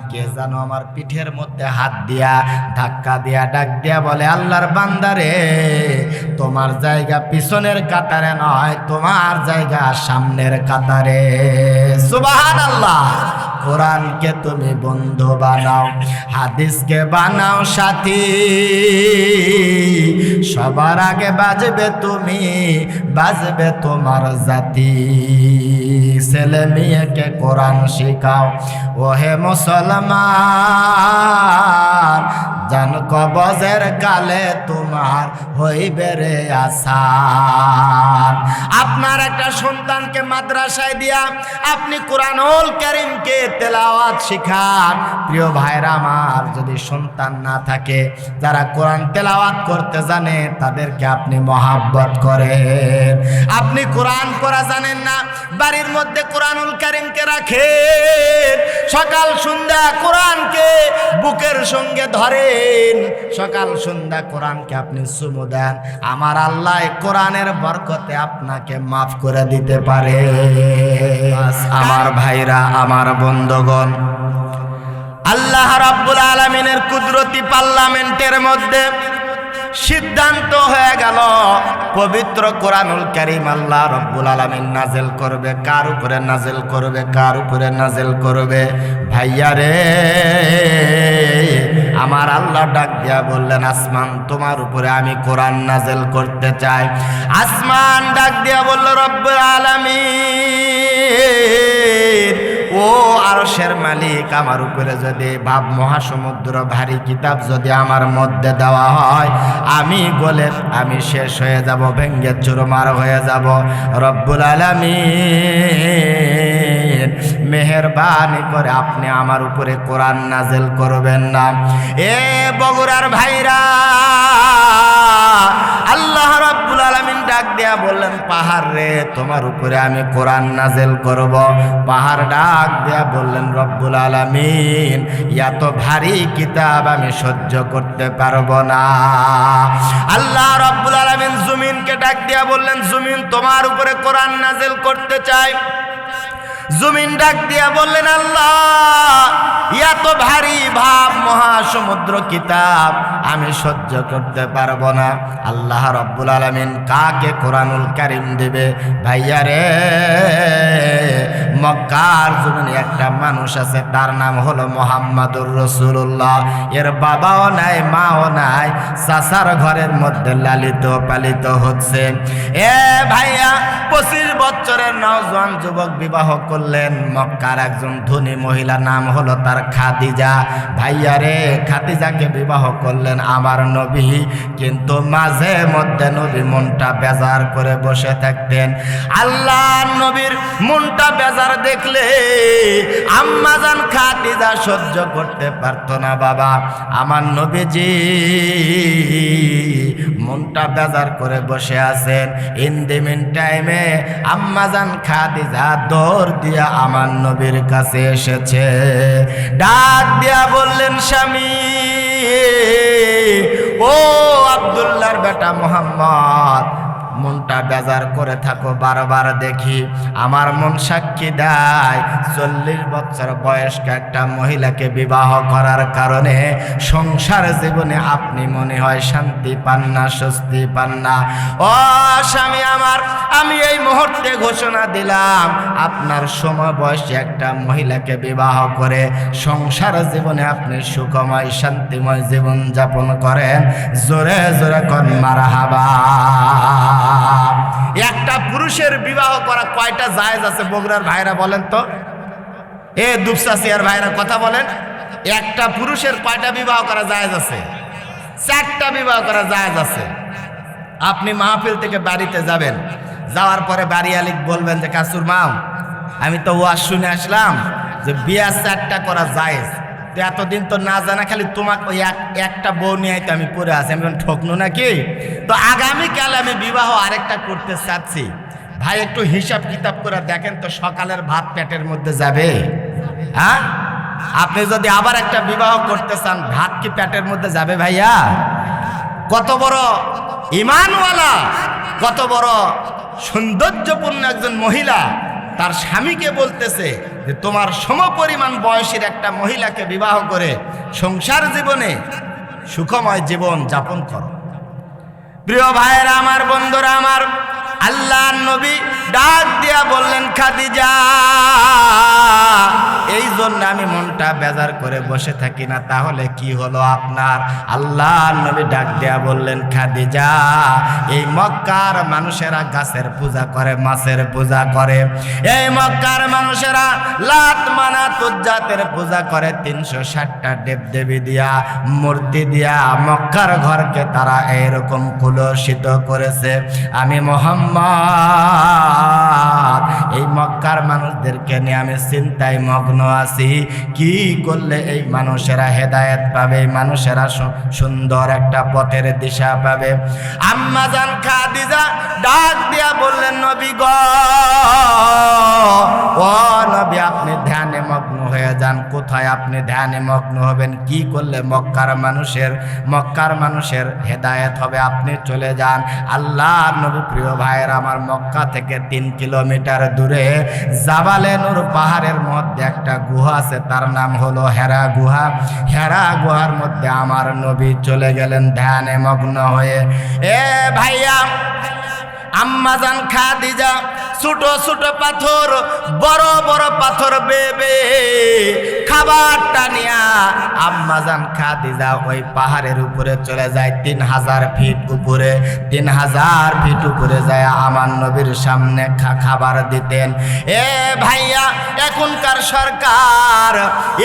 কে জানো আমার পিঠের মধ্যে হাত দিয়া ধাক্কা দিয়া ডাক দিয়া বলে, আল্লাহর বান্দারে তোমার জায়গা পিছনের কাতারে নয়, তোমার জায়গা সামনের কাতারে। সুবহানাল্লাহ। কোরআনকে তুমি বন্ধু বানাও, হাদিসকে বানাও সাথী, সবার আগে বাজবে তুমি, বাজবে তোমার জাতি। ছেলে মেয়েকে কোরআন শিখাও ওহে মুসলমান, জান কবজের কালে তোমার হইবে রে আসান। আপনার একটা সন্তানকে মাদ্রাসায় দিয়া আপনি কোরআনুল কারীমকে তেলাওয়াত শিখান। প্রিয় ভাইরা আমার, যদি সন্তান না থাকে যারা কোরআন তেলাওয়াত করতে জানে তাদেরকে আপনি মহাব্বত করেন। আপনি কোরআন পড়া জানেন না, বাড়ির মধ্যে কোরআনুল কারীমকে রাখেন, সকাল সন্ধ্যা কোরআনকে বুকের সঙ্গে ধরেন, সকাল সন্ধ্যা কোরআনকে আপনি চুমু দেন। আমার আল্লাহ কোরআনের বরকতে আপনাকে মাফ করে দিতে পারে। আমার ভাইরা, আমার বন্ধুগণ, আল্লাহ রাব্বুল আলামিনের কুদরতি পার্লামেন্টের মধ্যে সিদ্ধান্ত হয়ে গেল, পবিত্র কোরআনুল কারীম আল্লাহ রাব্বুল আলামিন নাজিল করবে। কার উপরে নাজিল করবে? কার উপরে নাজিল করবে? ভাইয়া রে, আমার আল্লাহ ডাক দিয়া বললেন, আসমান তোমার উপরে আমি কোরআন নাজিল করতে চাই। আসমান ডাক দিয়া বলল, রব্বুল আলামিন ও আরশের মালিক, আমার উপরে যদি ভাব মহাসমুদ্র ভারী কিতাব যদি আমার মধ্যে দেওয়া হয়, আমি গলে আমি শেষ হয়ে যাব, ভেঙ্গে চুরমার হয়ে যাব। রব্বুল আলামিন মেহেরবানি করে আপনি আমার উপরে কোরআন নাজিল করবেন না। এ বগুড়ার ভাইরা, আল্লাহ রাব্বুল আলামিন ডাক দেয়া বললেন, পাহাড় রে তোমার উপরে আমি কোরআন নাজিল করব। পাহাড় ডাক দেয়া বললেন, রব্বুল আলামিন এত ভারী কিতাব আমি সহ্য করতে পারবো না। আল্লাহ রাব্বুল আলামিন জমিনকে ডাক দেয়া বললেন, জমিন তোমার উপরে কোরআন নাজিল করতে চাই। জমিন ডাক দিয়া বললেন, আল্লাহ এত ভারী ভাব মহাসমুদ্র কিতাব আমি সহ্য করতে পারবো না। আল্লাহ রাব্বুল আলামিন কাকে কোরআনুল কারীম দিবে? ভাইয়া রে, মক্কার জমিনে একটা মানুষ আছে, তার নাম হলো মুহাম্মাদুর রাসূলুল্লাহ। এর বাবাও নাই, মাও নাই, চাচার ঘরের মধ্যে লালিত পালিত হচ্ছে। এ ভাইয়া 25 বছরের নওজোয়ান যুবক বিবাহ করলেন মক্কার একজন ধনী মহিলা, নাম হলো তার খাদিজা। ভাইয়া রে, খাদিজাকে বিবাহ করলেন আমার নবী। কিন্তু মাঝে মধ্যে নবী মনটা বেজার করে বসে থাকতেন। আল্লাহর নবীর মনটা বেজার দেখলে আম্মাজান খাদিজা সহ্য করতে পারতো না। বাবা, আমার নবীজি মনটা বেজার করে বসে আছেন। ইন দি মিন টাইমে আম্মাজান খাদিজা দৌড় দিয়া আমার নবীর কাছে এসেছে। ডাক দিয়া বললেন, স্বামী, ও আব্দুল্লাহর বেটা মোহাম্মদ, মনটা বেজার করে থাকো বারবার দেখি। আমার মন সাক্ষী দেয় 40 বছর বয়স্ক একটা মহিলাকে বিবাহ করার কারণে সংসার জীবনে আপনি মনে হয় শান্তি পান না, স্বস্তি পান না। ও স্বামী আমার, আমি এই মুহূর্তে ঘোষণা দিলাম, আপনার সমবয়সী একটা মহিলাকে বিবাহ করে সংসার জীবনে আপনি সুখময় শান্তিময় জীবন যাপন করেন। জোরে জোরে কোন মারহাবা। একটা পুরুষের বিবাহ করা কয়টা জায়েজ আছে বগুড়ার ভাইরা বলেন তো? এ দুপসাসিয়ার ভাইরা কথা বলেন। একটা পুরুষের কয়টা বিবাহ করা জায়েজ আছে? 4টা বিবাহ করা জায়েজ আছে। আপনি মাহফিল থেকে বাড়িতে যাবেন, যাওয়ার পরে বাড়ি আলিক বলবেন যে কাসুর মাও, আমি তো ওয়াজ শুনে আসলাম যে বিয়া 4টা করা জায়েজ। তো এতদিন তো না জানা, খালি তোমাকে ওই একটা বউ নিয়ে তো আমি পড়ে আছি, আমি ঠকনো নাকি? তো আগামীকাল আমি বিবাহ আরেকটা করতে চাচ্ছি। ভাই একটু হিসাব কিতাব করে দেখেন তো, সকালের ভাত পেটের মধ্যে যাবে? হ্যাঁ, আপনি যদি আবার একটা বিবাহ করতে চান, ভাত কি পেটের মধ্যে যাবে ভাইয়া? কত বড় ইমানওয়ালা, কত বড় সৌন্দর্যপূর্ণ একজন মহিলা তার স্বামীকে বলতেছে যে তোমার সমপরিমাণ বয়সের একটা মহিলাকে বিবাহ করে সংসার জীবনে সুখময় জীবন যাপন করো। প্রিয় ভাইয়েরা আমার, বন্ধুরা আমার, আল্লাহর নবী ডাক দিয়া বললেন, খাদিজা, এই জন্য আমি মনটা বেজার করে বসে থাকি না। তাহলে কি হলো আপনার? আল্লাহর নবী ডাক দিয়া বললেন, খাদিজা, এই মক্কার মানুষেরা গাছের পূজা করে, মাছের পূজা করে। এই মক্কার মানুষেরা লাত মানাত উজ্জাতের পূজা করে। 360টা দেবদেবী দিয়া, মূর্তি দিয়া মক্কার ঘরকে তারা এইরকম কুলসিত করেছে। আমি মোহাম্মদ এই মক্কার মানুষদেরকে নিয়ে আমি চিন্তায় মগ্ন আছি, কি করলে এই মানুষেরা হেদায়েত পাবে, এই মানুষেরা সুন্দর একটা পথের দিশা পাবে। আম্মাজান খাদিজা ডাক দিয়া বললেন, নবী গো, ও নবী, আপনি ধ্যানে মগ্ন হয়ে যান। কোথায় আপনি ধ্যানে মগ্ন হবেন? কি করলে মক্কার মানুষের হেদায়েত হবে? আপনি চলে যান। আল্লাহর নবী, প্রিয় ভাইয়ের আমার, মক্কা থেকে 3 কিলোমিটার দূরে জাবালে নূর পাহাড়ের মধ্যে একটা গুহা আছে, তার নাম হলো হেরা গুহা। হেরা গুহার মধ্যে আমার নবী চলে গেলেন ধ্যানে মগ্ন হয়ে। এ ভাইয়া, আম্মাজান খাদিজা ছোট ছোট পাথর, বড় বড় পাথর বেবে খাবারটা নিয়া আম্মাজান খাদিজা ওই পাহাড়ের উপরে চলে যায়। 3000 ফিট উপরে, 3000 ফিট উপরে যায় আমার নবীর সামনে খাবার দিতেন। এ ভাইয়া, এখনকার সরকার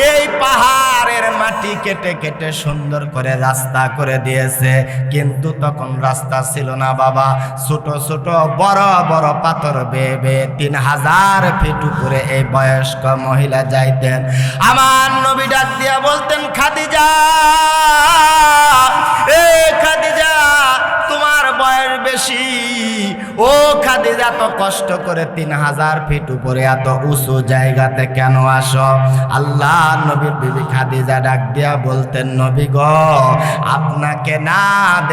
এই পাহাড়ের মাটি কেটে কেটে সুন্দর করে রাস্তা করে দিয়েছে, কিন্তু তখন রাস্তা ছিল না বাবা। ছোট ছোট বড় বড় পাথর বেবে 3000 ফিট উপরে এই বয়স্ক মহিলা যাইতেন। আমার নবী ডাক দিয়া বলতেন, খাদিজা, এ খাদিজা, তোমার বয়স বেশি। ও খাদিজা, তো কষ্ট করে 3000 ফিট উপরে এত উঁচু জায়গাতে কেন আসো? আল্লাহ নবীর বিবি খাদিজা ডাক দিয়া বলতেন, নবী গো, আপনাকে না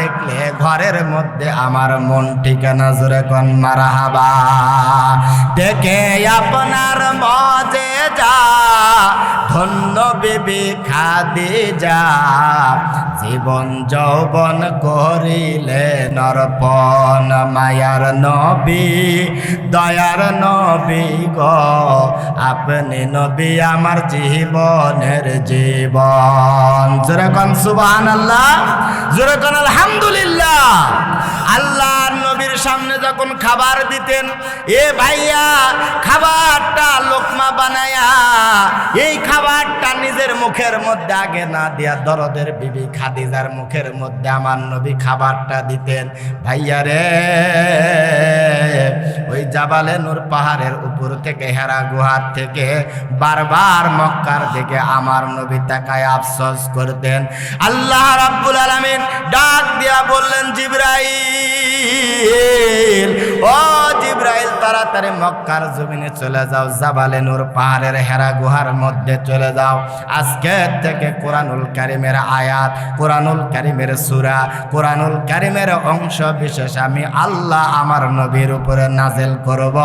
দেখলে ঘরের মধ্যে আমার মন ঠিকানা। জোরে কোন মারহাবা। দেখে আপনার মজে যা, ধন্য বিবি খাদিজা, জীবন যৌবন করিলে নরপন মায়ার নবী দয়ার নবী গো আপনি নবী আমার জীবনের জীবন। জোরে কোন সুবহানাল্লাহ, জোরে কোন আলহামদুলিল্লাহ। আল্লাহর নবীর সামনে যখন খাবার দিতেন, এ ভাইয়া খাবারটা লোকমা বানায়া এই খাবারটা নিজের মুখের মধ্যে আগে না দিয়া দরদের বিবি খাদিজার মুখের মধ্যে আমার নবী খাবারটা দিতেন। ভাইয়া রে, ওই জাবালে নূর পাহাড়ের উপর থেকে হেরা গুহার থেকে বারবার মক্কার দিকে আমার নবী তাকায় আফসোস করতেন। আল্লাহ রাব্বুল আলামিন ডাক দিয়া বললেন, জিবরাইল, ও জিবরাইল, তাড়াতাড়ি মক্কার জমিনে চলে যাও, জাবালে নূর পাহাড়ের হেরা গুহার মধ্যে চলে যাও। আজকে থেকে কোরআনুল কারীমের আয়াত, কোরআনুল কারীমের সূরা, কোরআনুল কারীমের অংশ বিশেষ আমি আল্লাহ আমার নবীর উপরে নাজিল করব।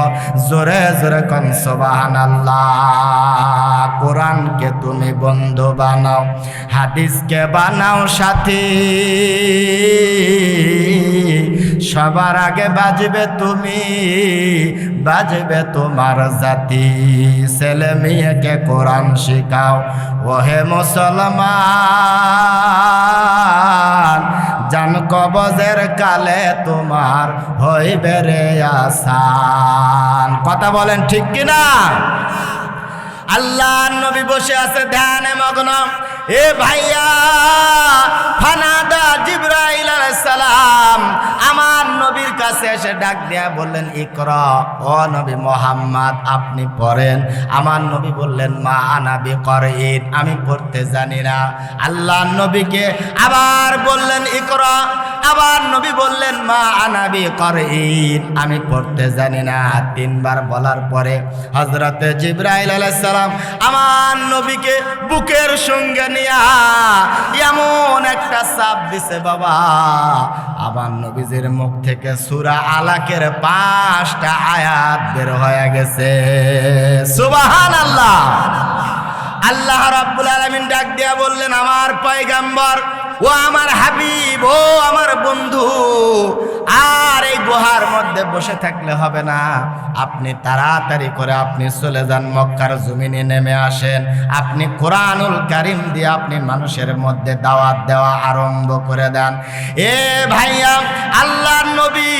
জোরে জোরে কোন সুবহানাল্লাহ। কোরআনকে তুমি বন্ধু বানাও, হাদিসকে বানাও সাথী, সবার আগে বাজবে তুমি, বাজবে তোমার জাতি। ছেলে মেয়েকে কোরআন শিখাও, ওহে মুসলমান, জান কবজের কালে তোমার হইবে রে আসান। কথা বলেন ঠিক কিনা? আল্লাহ নবী বসে আছে ধ্যানে মগ্ন। এ ভাইয়া, ফানাদা জিবরাইল আলাইহিস সালাম আমার নবীর কাছে এসে ডাক দিয়া বললেন, ইকরা, ও নবী মুহাম্মদ আপনি পড়েন। আমার নবী বললেন, মা আনা বিকরিন, আমি পড়তে জানি না। আল্লাহ নবীকে আবার বললেন, ইকরা। আবার নবী বললেন, মা আনা বিকরিন, আমি পড়তে জানি না। তিনবার বলার পরে হযরতে জিবরাইল আলাইহিস সালাম আমার নবীকে বুকের সঙ্গে নিয়া এমন একটা চাপ দিছে বাবা, আমার নবীজির মুখ থেকে সূরা আলাকের 5টা আয়াত বের হয়ে গেছে। সুবহানাল্লাহ। আল্লাহ রাব্বুল আলামিন ডাক দিয়া বললেন, আমার পয়গম্বর, ও আমার হাবিব, ও আমার বন্ধু, আর এই গুহার মধ্যে বসে থাকলে হবে না। আপনি তাড়াতাড়ি করে আপনি চলে যান, মক্কার জমিনে নেমে আসেন। আপনি কোরআনুল কারীম দিয়ে আপনি মানুষের মধ্যে দাওয়াত দেওয়া আরম্ভ করে দেন। এ ভাইয়া, আল্লাহর নবী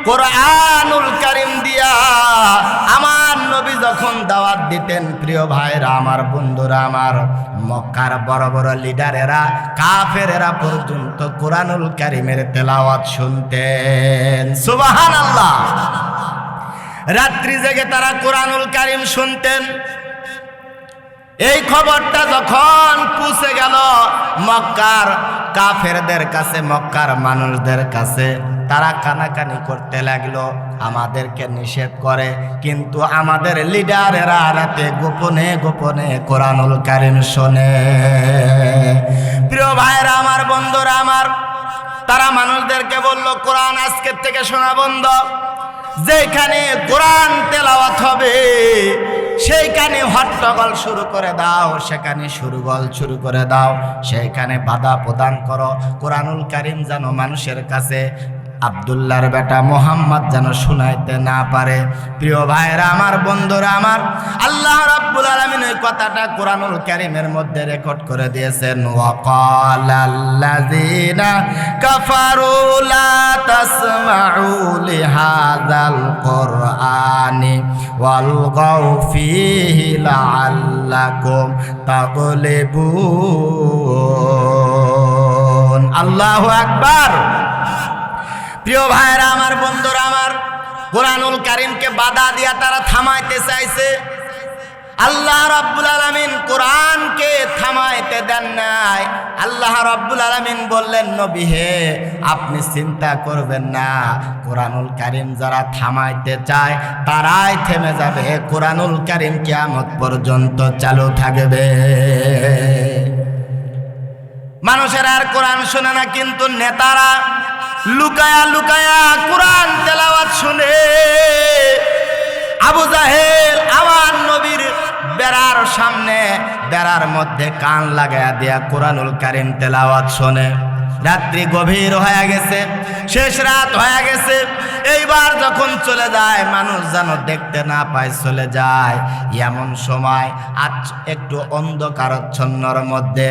কোরআনুল কারীম দিয়া আমার নবী যখন দাওয়াত দিতেন, প্রিয় ভাইরা আমার, বন্ধুরা আমার, মক্কার বড় বড় লিডারেরা, কাফেরেরা পর্যন্ত কোরআনুল কারীমের তেলাওয়াত শুনতেন। সুবহানাল্লাহ। রাত্রি জেগে তারা কোরআনুল কারীম শুনতেন। এই খবরটা যখন পৌঁছে গেল মক্কার কাফেরদের কাছে, মক্কার মানুষদের কাছে, তারা কানাকানি করতে লাগলো, আমাদেরকে নিষেধ করে, কিন্তু আমাদের লিডারেরা রাতে গোপনে গোপনে কোরআনুল কারীম শোনে। প্রিয় ভাইরা আমার, বন্ধুরা আমার, তারা মানুষদেরকে বলল, কোরআন আজকের থেকে শোনা বন্ধ। যেখানে কোরআন তেলাওয়াত হবে সেইখানে হট্টগোল শুরু করে দাও, সেখানে সুরগোল শুরু করে দাও, সেইখানে বাধা প্রদান করো। কোরআনুল কারীম যেন মানুষের কাছে আব্দুল্লাহর বেটা মুহাম্মদ যেন শুনাইতে না পারে। প্রিয় ভাইরা আমার, বন্ধুরা আমার, আল্লাহ রাব্বুল আলামিন এই কথাটা কোরআনুল কারীমের মধ্যে রেকর্ড করে দিয়েছেন। ওয়াকালাল্লাযীনা কাফারু লা তাসমাউ লিহাযাল কুরআনি ওয়ালগাউ ফীহি লাআল্লাকুম তাগলিবুন। আল্লাহু আকবার। প্রিয় ভাইরা আমার, বন্ধুরা আমার, কোরআনুল কারীমকে বাধা দিয়া তারা থামাইতে চাইছে। আল্লাহ রাব্বুল আলামিন কোরআনকে থামাইতে দেন নাই। আল্লাহ রাব্বুল আলামিন বললেন, নবী হে, আপনি চিন্তা করবেন না, কোরআনুল কারীম যারা থামাইতে চায় তারাই থেমে যাবে। কোরআনুল কারীম কিয়ামত পর্যন্ত চালু থাকবে। মানুষের আর কোরআন শোনে না, কিন্তু নেতারা লুকায়া লুকায়া কোরআন তেলাওয়াত শুনে। আবু জাহেল আমার নবীর বেড়ার সামনে, বেড়ার মধ্যে কান লাগায়া দিয়া কোরআনুল কারীম তেলাওয়াত শোনে। রাত্রি গভীর হয়ে গেছে, শেষ রাত হয়ে গেছে। এইবার যখন চলে যায়, মানুষ যেন দেখতে না পায়, চলে যায়। এমন সময় আজ একটু অন্ধকারাচ্ছন্নর মধ্যে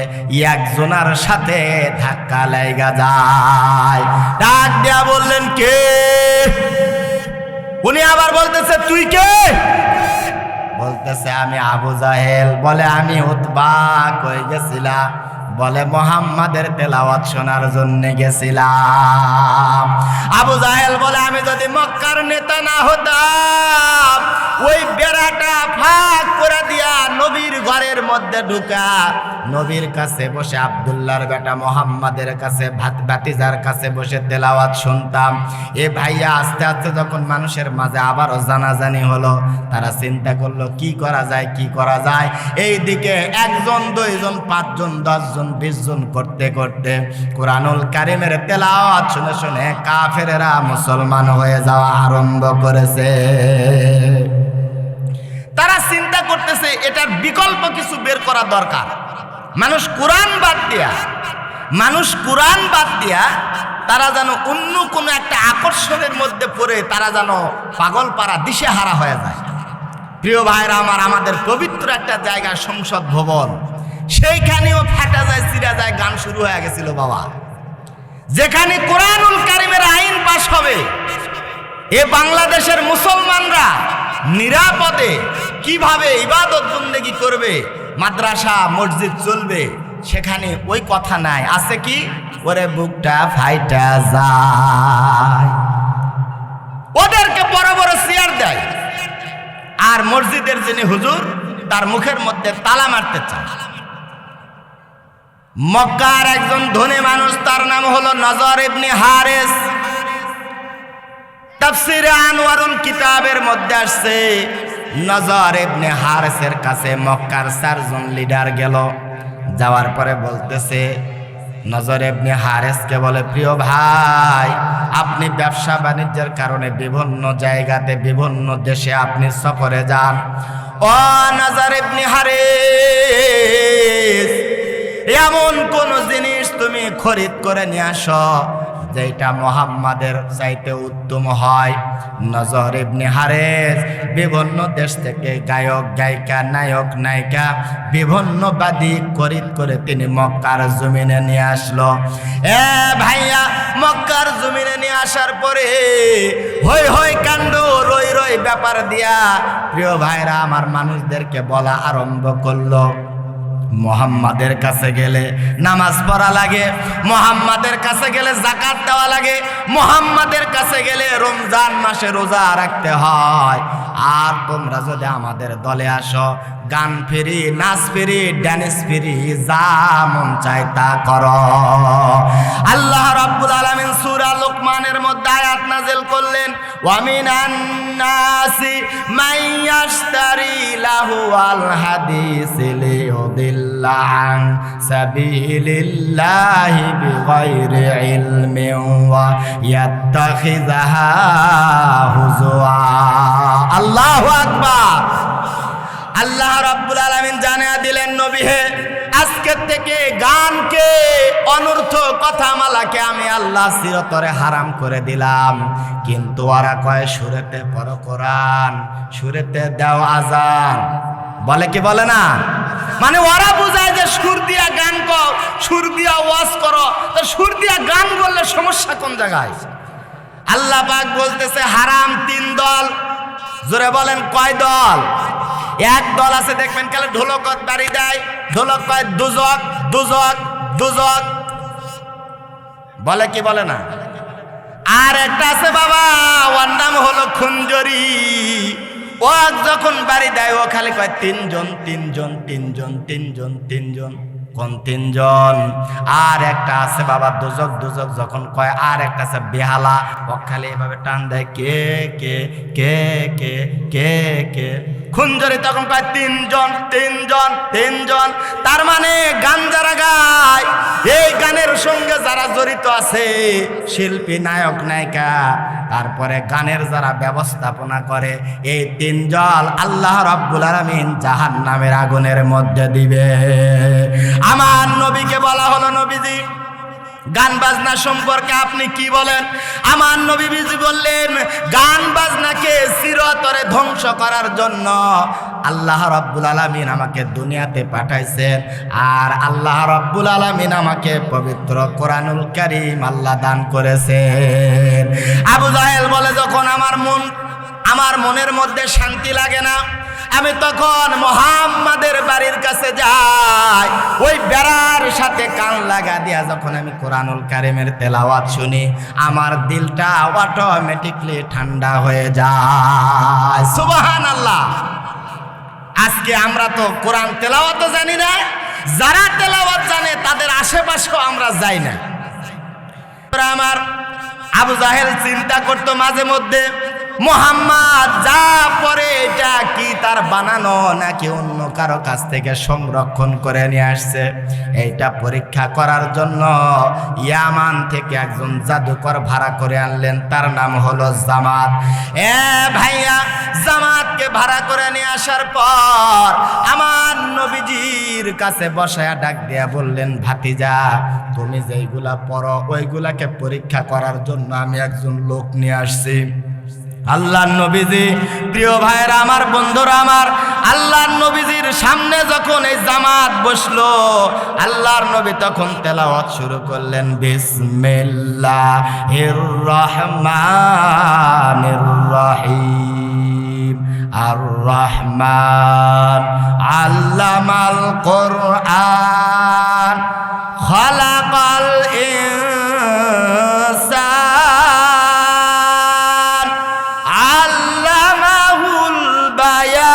একজনের সাথে ধাক্কা লেগে যায়। ডাক দিয়া বললেন, কে? উনি আবার বলতেছে, তুই কে? বলতেছে, আমি আবু জাহেল। বলে, আমি উতবা। কই গেছিলাম? বলে, মুহাম্মাদের তেলাওয়াত শোনার জন্য গেছিলাম। আবু জাহেল বলে, আমি যদি মক্কার নেতা না হতাম, ওই বেড়াটা ফাঁক করে দিয়া নবীর ঘরের মধ্যে ঢুকা নবীর কাছে বসে, আব্দুল্লাহর বেটা মুহাম্মাদের কাছে, ভাতিজার কাছে বসে তেলাওয়াত শুনতাম। এ ভাইয়া আস্তে আস্তে যখন মানুষের মাঝে আবারও জানাজানি হলো, তারা চিন্তা করলো কি করা যায়, কি করা যায়। এইদিকে একজন, দুইজন, পাঁচজন, 10 জন, 20 জন করতে করতে কোরআনুল কারীমের তেলাওয়াত শুনে শুনে কাফেরেরা মুসলমান হয়ে যাওয়া আরম্ভ করেছে। তারা চিন্তা করতেছে এটার বিকল্প কিছু বের করা দরকার। মানুষ কোরআন বাদ দিয়া তারা যেন অন্য কোনো একটা আকর্ষণের মধ্যে পড়ে তারা যেন পাগল পাড়া দিশেহারা হয়ে যায়। প্রিয় ভাইরা আমার, আমাদের পবিত্র একটা জায়গা সংসদ ভবন, সেইখানেও ফাটা যায়, চিরা যায়, গান শুরু হয়ে গেছিল বাবা। যেখানে কোরআনুল কারীমের আইন পাশ হবে, এ বাংলাদেশের মুসলমানরা নিরাপদে কিভাবে ইবাদত বন্দেগী করবে, মাদ্রাসা মসজিদ চলবে, সেখানে ওই কথা নাই। আছে কি? ওরে বুকটা ফাইটা যায়। ওদেরকে বড় বড় চেয়ার দেয়, আর মসজিদের যিনি হুজুর, তার মুখের মধ্যে তালা মারতে চায়। মক্কার একজন ধনী মানুষ, তার নাম হলো নজর ইবনে হারেস। তাফসীরে আনোয়ারুল কিতাবের মধ্যে আসছে, নজর ইবনে হারেসের কাছে মক্কার 4 জন লিডার গেল। যাওয়ার পরে বলতেছে, নজর ইবনে হারেসকে বলে, প্রিয় ভাই, আপনি ব্যবসা বাণিজ্যের কারণে বিভিন্ন জায়গাতে, বিভিন্ন দেশে আপনি সফরে যান। ও নজর ইবনে হারেস, এমন কোন জিনিস তুমি খরিদ করে নিয়ে আসো যেটা মুহাম্মাদের চাইতে উত্তম হয়। নজর ইবনে হারেস বিভিন্ন দেশ থেকে গায়ক গায়িকা, নায়ক নায়িকা, বিভিন্ন বাদী খরিদ করে তিনি মক্কার জমিনে নিয়ে আসলো। এ ভাইয়া, মক্কার জমিনে নিয়ে আসার পরে হই হই কাণ্ড, রই রই ব্যাপার দিয়া প্রিয় ভাইরা আমার মানুষদেরকে বলা আরম্ভ করলো, মুহাম্মাদের কাছে গেলে নামাজ পড়া লাগে, মুহাম্মাদের কাছে গেলে যাকাত দেওয়া লাগে, মুহাম্মাদের কাছে গেলে রমজান মাসে রোজা রাখতে হয়। আর তোমরা যদি আমাদের দলে আসো, গান ফ্রি, নাচ ফ্রি, ড্যান্স ফ্রি, যা মন চায় তা করো। আল্লাহ রাব্বুল আলামিন সূরা লুকমানের মধ্যে আয়াত নাযিল করলেন, ওয়া মিনান নাসি মান ইয়াশতারি লাহুয়াল হাদিস লিয়ুদিল্লা আন সাবিলিল্লাহি বিগাইরি ইলমিন ওয়া ইয়াত্তাখিযাহা হুজুয়া। আল্লাহু আকবার। আল্লাহ রাব্বুল আলামিন জানিয়ে দিলেন, নবী হে, আজকে থেকে গানকে, অনর্থক কথামালাকে আমি আল্লাহ চিরতরে হারাম করে দিলাম। কিন্তু ওরা কয় সুরেতে পড়ো কোরআন, সুরেতে দাও আজান। বলে কি বলে না? মানে ওরা বোঝায় যে সুর দিয়া গান কর, সুর দিয়া ওয়াজ করো। তো সুর দিয়া গান করলে সমস্যা কোন জায়গায়? আল্লাহ পাক বলতেছে হারাম 3 দল। জোরে বলেন, কয় দল? এক দল আছে, দেখবেন কালে ঢোলকত বাড়ি দেয়, ঢোলক কয় দুজক, দুজক, দুজক। বলে কি বলে না? আর একটা আছে বাবা, ওর নাম হলো খুঞ্জরি। ও যখন বাড়ি দেয়, ও খালি কয় 3 জন, 3 জন, 3 জন, 3 জন, 3 জন। কোন 3 জন? আর একটা আছে বাবা দুজক, দুজক যখন কয়। আর একটা আছে বেহালা, ও খালি এভাবে টান দেয়, কে কে কে কে কে কে। খুঞ্জরি তখন কয় 3 জন, 3 জন, 3 জন। তার মানে গান যারা গায়, এই গানের সঙ্গে যারা জড়িত আছে, শিল্পী, নায়ক নায়িকা, তারপরে গানের যারা ব্যবস্থাপনা করে, এই 3 জন আল্লাহ রাব্বুল আলামিন জাহান্নামের আগুনের মধ্যে দিবে। আমার নবীকে বলা হলো, নবীজি গান বাজনা সম্পর্কে আপনি কি বলেন? আমার নবীজি বললেন, গান বাজনাকে চিরতরে ধ্বংস করার জন্য আল্লাহ রাব্বুল আলামিন আমাকে দুনিয়াতে পাঠাইছেন, আর আল্লাহ রাব্বুল আলামিন আমাকে পবিত্র কোরআনুল কারীম আল্লাহ দান করেছেন। আবু জাহেল বলে, যখন আমার মনের মধ্যে শান্তি লাগে না, আমি তখন মুহাম্মাদের বাড়ির কাছে যাই, ওই বেড়ার সাথে কান লাগা দিয়া যখন আমি কোরআনুল কারীমের তেলাওয়াত শুনি, আমার দিলটা অটোমেটিকলি ঠান্ডা হয়ে যায়। সুবহানাল্লাহ। আজকে আমরা তো কোরআন তেলাওয়াতও জানি না, যারা তেলাওয়াত জানে তাদের আশেপাশেও আমরা যাই না। আমার আবু জাহেল চিন্তা করতো মাঝে মধ্যে, মুহাম্মদ যা পরে এটা কি তার বানানো নাকি অন্য কারো কাছ থেকে সংরক্ষণ করে নিয়ে আসছে। এইটা পরীক্ষা করার জন্য ইয়ামান থেকে একজন জাদুকর ভাড়া করে আনলেন, তার নাম হলো জামাত। ভাইয়া, জামাতকে ভাড়া করে নিয়ে আসার পর আমার নবীজির কাছে বসায়া ডাক দিয়া বললেন, ভাতিজা, তুমি যেইগুলা পড়ো ওইগুলাকে পরীক্ষা করার জন্য আমি একজন লোক নিয়ে আসছি। আল্লাহর নবীজি, প্রিয় ভাইরা আমার, বন্ধুরা আমার, আল্লাহর নবীজির সামনে যখন এই জামাত বসলো, আল্লাহর নবী তখন তেলাওয়াত শুরু করলেন, বিসমিল্লাহির রহমানির রহিম, আর রহমান আল্লামাল কোরআন, খালাকাল ইনসান, আল্লামাহুল বায়ান।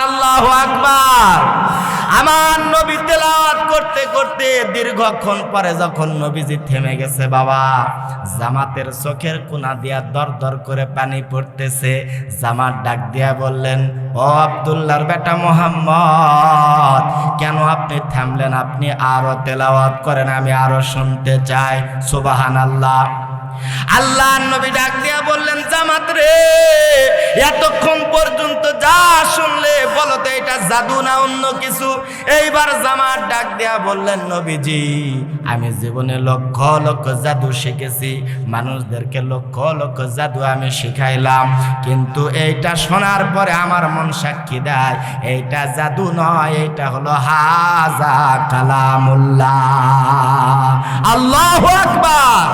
আল্লাহু আকবার। আমার নবী তেলাওয়াত করতে করতে দীর্ঘক্ষণ পরে যখন নবীজি থেমে গেছে, বাবা, জামাতের চোখের কোনা দিয়া দর দর করে পানি পড়তেছে। জামাত ডাক দিয়া বললেন, ও আব্দুল্লাহর বেটা মুহাম্মদ, কেন আপনি থামলেন? আপনি আরো তেলাওয়াত করেন, আমি আরো শুনতে চাই। সুবহানাল্লাহ। আল্লাহর নবী ডাক দিয়া বললেন, জামাত রে, এতক্ষণ পর্যন্ত যা শুনলে বলো তো এটা জাদু না অন্য কিছু? এইবার জামাত ডাক দিয়া বললেন, নবীজি, আমি জীবনে লক্ষ লক্ষ জাদু শিখেছি, মানুষদেরকে লক্ষ লক্ষ জাদু আমি শিখাইলাম, কিন্তু এইটা শোনার পরে আমার মন সাক্ষী দেয় এইটা জাদু নয়, এইটা হলো হাজা কালামুল্লাহ। আল্লাহু আকবার।